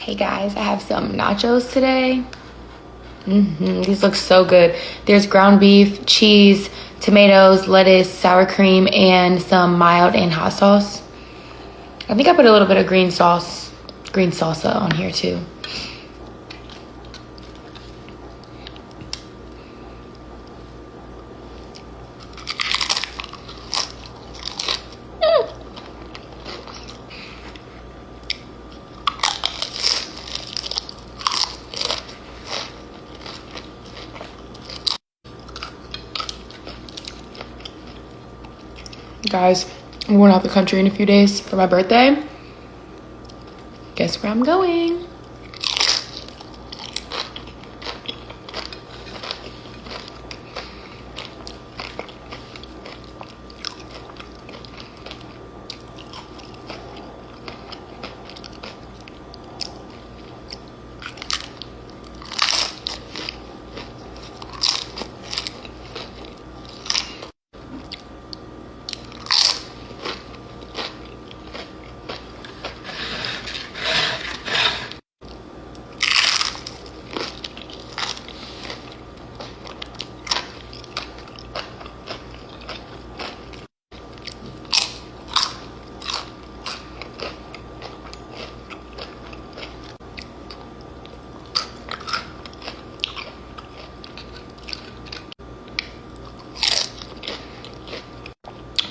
Hey guys, I have some nachos today. These look so good. There's ground beef, cheese, tomatoes, lettuce, sour cream, and some mild and hot sauce. I think I put a little bit of green salsa on here too. Guys, I'm going out the country in a few days for my birthday. Guess where I'm going?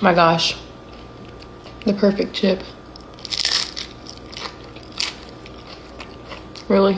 My gosh, the perfect chip. Really?